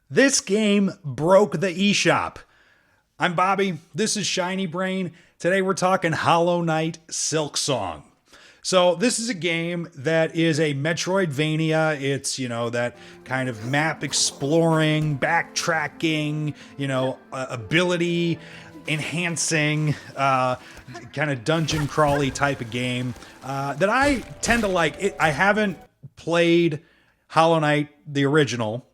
This game broke the eShop. I'm Bobby. This is Shiny Brain. Today we're talking Knight Silksong. So this is a game that is a Metroidvania. It's, that kind of map exploring, backtracking, ability enhancing, kind of dungeon crawly type of game that I tend to like. I haven't played Hollow Knight, the original,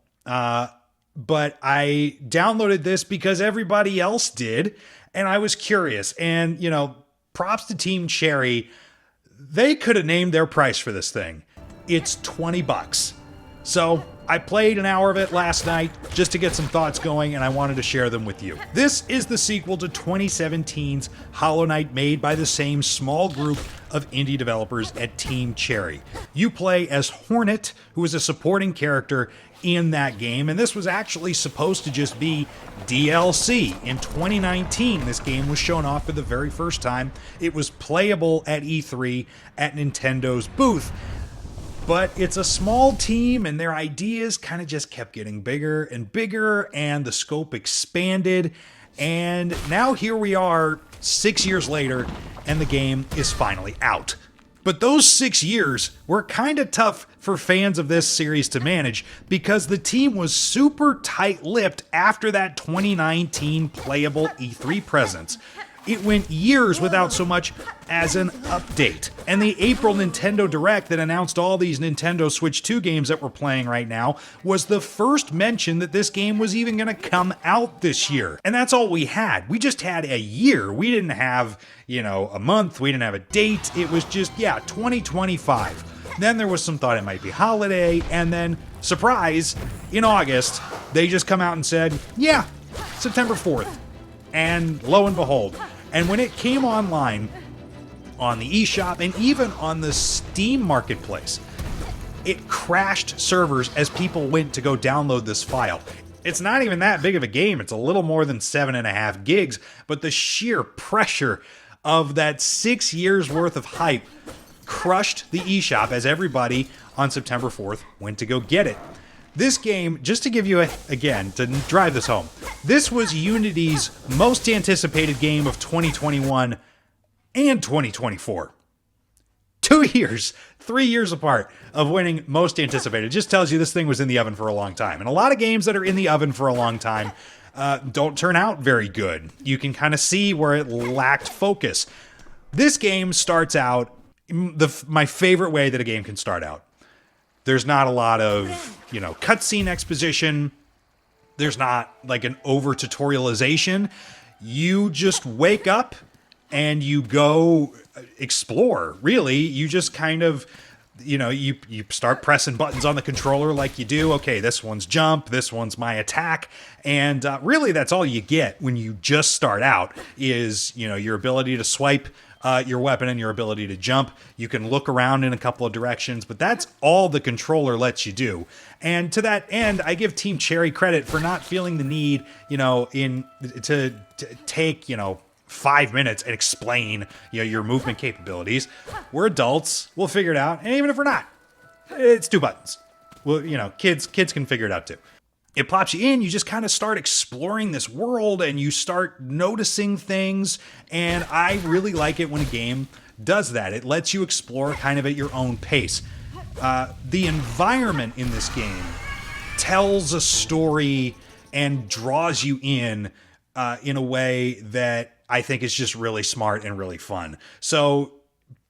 but I downloaded this because everybody else did, and I was curious. And, props to Team Cherry. They could have named their price for this thing. It's $20. So I played an hour of it last night just to get some thoughts going, and I wanted to share them with you. This is the sequel to 2017's Hollow Knight, made by the same small group of indie developers at Team Cherry. You play as Hornet, who is a supporting character in that game, and this was actually supposed to just be DLC. In 2019, this game was shown off for the very first time. It was playable at E3 at Nintendo's booth. But it's a small team, and their ideas kind of just kept getting bigger and bigger, and the scope expanded. And now here we are 6 years later, and the game is finally out. But those 6 years were kind of tough for fans of this series to manage, because the team was super tight-lipped after that 2019 playable E3 presence. It went years without so much as an update. And the April Nintendo Direct that announced all these Nintendo Switch 2 games that we're playing right now was the first mention that this game was even going to come out this year. And that's all we had. We just had a year. We didn't have, a month. We didn't have a date. It was just, 2025. Then there was some thought it might be holiday. And then, surprise, in August, they just come out and said, September 4th. And lo and behold, and when it came online on the eShop and even on the Steam marketplace, it crashed servers as people went to go download this file. It's not even that big of a game. It's a little more than 7.5 gigs, but the sheer pressure of that 6 years worth of hype crushed the eShop as everybody on September 4th went to go get it. This game, just to give you again, to drive this home, this was Unity's most anticipated game of 2021 and 2024. 2 years, 3 years apart of winning most anticipated. Just tells you this thing was in the oven for a long time. And a lot of games that are in the oven for a long time don't turn out very good. You can kind of see where it lacked focus. This game starts out my favorite way that a game can start out. There's not a lot of, cutscene exposition. There's not like an over tutorialization. You just wake up and you go explore. Really, you just kind of, you start pressing buttons on the controller like you do. Okay, this one's jump, this one's my attack. And really, that's all you get when you just start out is, your ability to swipe your weapon and your ability to jump. You can look around in a couple of directions, but that's all the controller lets you do. And to that end, I give Team Cherry credit for not feeling the need, to take, 5 minutes and explain, your movement capabilities. We're adults. We'll figure it out. And even if we're not, it's 2 buttons. Well, kids can figure it out too. It plops you in, you just kind of start exploring this world and you start noticing things. And I really like it when a game does that. It lets you explore kind of at your own pace. The environment in this game tells a story and draws you in a way that I think is just really smart and really fun. So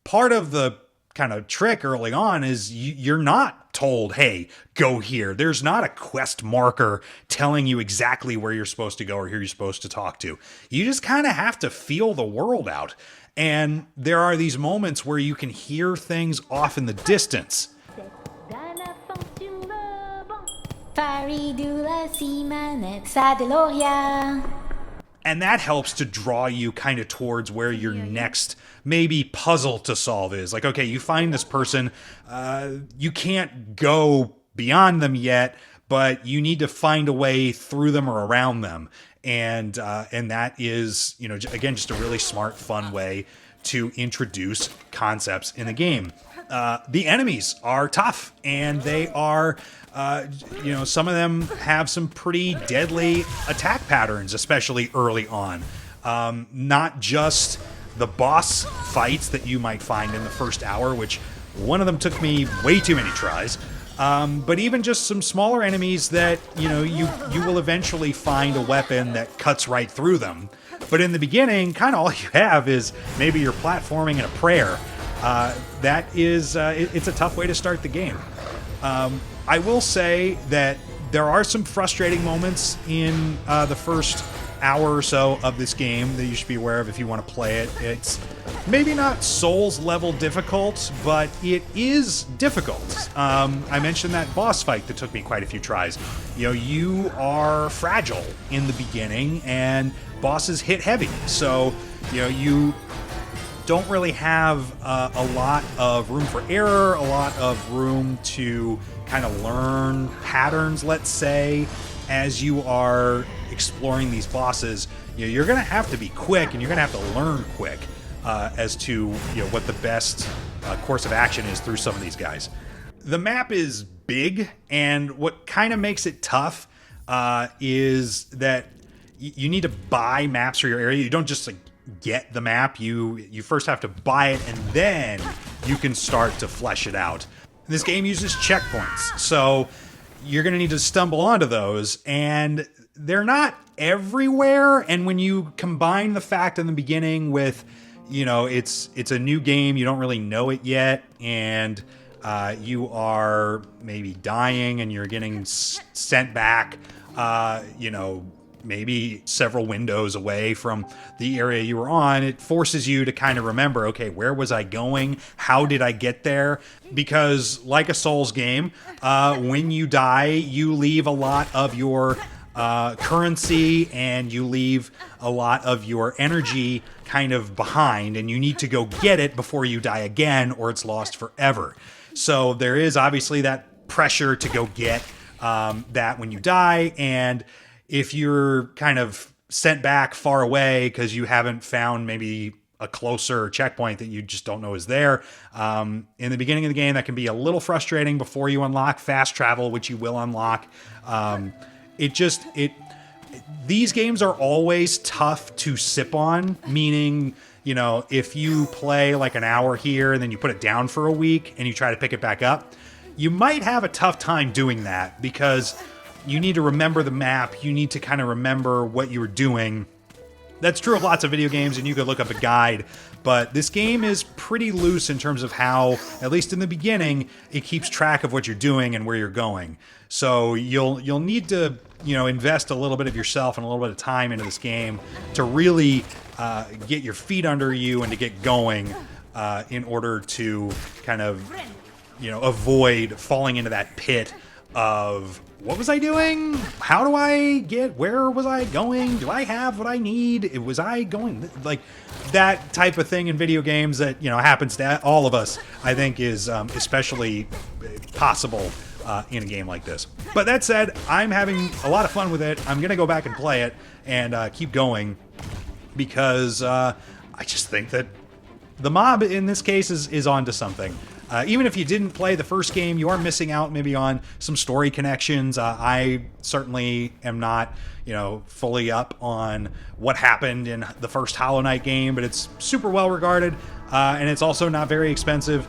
part of the kind of trick early on is you're not told, hey, go here. There's not a quest marker telling you exactly where you're supposed to go or who you're supposed to talk to. You just kind of have to feel the world out. And there are these moments where you can hear things off in the distance. And that helps to draw you kind of towards where your next maybe puzzle to solve is. Like, okay, you find this person, you can't go beyond them yet, but you need to find a way through them or around them. And that is, again, just a really smart, fun way to introduce concepts in the game. The enemies are tough, and they are, some of them have some pretty deadly attack patterns, especially early on. Not just the boss fights that you might find in the first hour, which one of them took me way too many tries. But even just some smaller enemies that, you will eventually find a weapon that cuts right through them. But in the beginning, kind of all you have is maybe your platforming and a prayer. It's a tough way to start the game. I will say that there are some frustrating moments in the first hour or so of this game that you should be aware of if you want to play it. It's maybe not Souls level difficult, but it is difficult. I mentioned that boss fight that took me quite a few tries. You are fragile in the beginning, and bosses hit heavy. So, you don't really have a lot of room for error, a lot of room to kind of learn patterns, let's say, as you are exploring these bosses. You're going to have to be quick, and you're going to have to learn quick as to what the best course of action is through some of these guys. The map is big, and what kind of makes it tough is that you need to buy maps for your area. You don't just get the map. You first have to buy it, and then you can start to flesh it out. This game uses checkpoints, so you're going to need to stumble onto those, and they're not everywhere. And when you combine the fact in the beginning with, it's a new game, you don't really know it yet, and you are maybe dying and you're getting sent back, maybe several windows away from the area you were on, it forces you to kind of remember, okay, where was I going? How did I get there? Because like a Souls game, when you die, you leave a lot of your currency and you leave a lot of your energy kind of behind, and you need to go get it before you die again, or it's lost forever. So there is obviously that pressure to go get that when you die, and if you're kind of sent back far away because you haven't found maybe a closer checkpoint that you just don't know is there, in the beginning of the game, that can be a little frustrating before you unlock fast travel, which you will unlock. These games are always tough to sip on, meaning, if you play like an hour here and then you put it down for a week and you try to pick it back up, you might have a tough time doing that because you need to remember the map. You need to kind of remember what you were doing. That's true of lots of video games, and you could look up a guide, but this game is pretty loose in terms of how, at least in the beginning, it keeps track of what you're doing and where you're going. So you'll need to, invest a little bit of yourself and a little bit of time into this game to really get your feet under you and to get going in order to kind of, avoid falling into that pit of, what was I doing? How do I get, where was I going? Do I have what I need? Was I going, like that type of thing in video games that, happens to all of us, I think is especially possible in a game like this. But that said, I'm having a lot of fun with it. I'm going to go back and play it and keep going because I just think that the mob in this case is onto something. Even if you didn't play the first game, you are missing out maybe on some story connections. I certainly am not, fully up on what happened in the first Hollow Knight game, but it's super well regarded, and it's also not very expensive.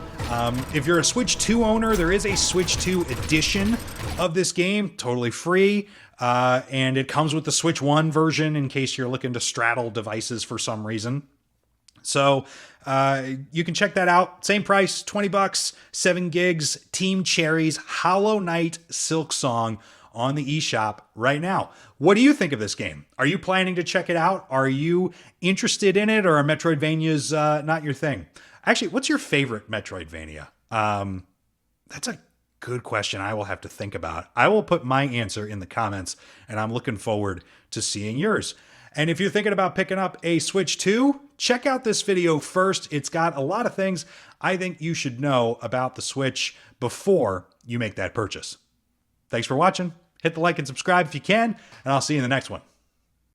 If you're a Switch 2 owner, there is a Switch 2 edition of this game, totally free, and it comes with the Switch 1 version in case you're looking to straddle devices for some reason. So you can check that out. Same price, $20, 7 gigs, Team Cherry's Hollow Knight Silksong on the eShop right now. What do you think of this game? Are you planning to check it out? Are you interested in it, or are Metroidvanias not your thing? Actually, what's your favorite Metroidvania? That's a good question. I will have to think about. I will put my answer in the comments, and I'm looking forward to seeing yours. And if you're thinking about picking up a Switch 2, check out this video first. It's got a lot of things I think you should know about the Switch before you make that purchase. Thanks for watching. Hit the like and subscribe if you can, and I'll see you in the next one.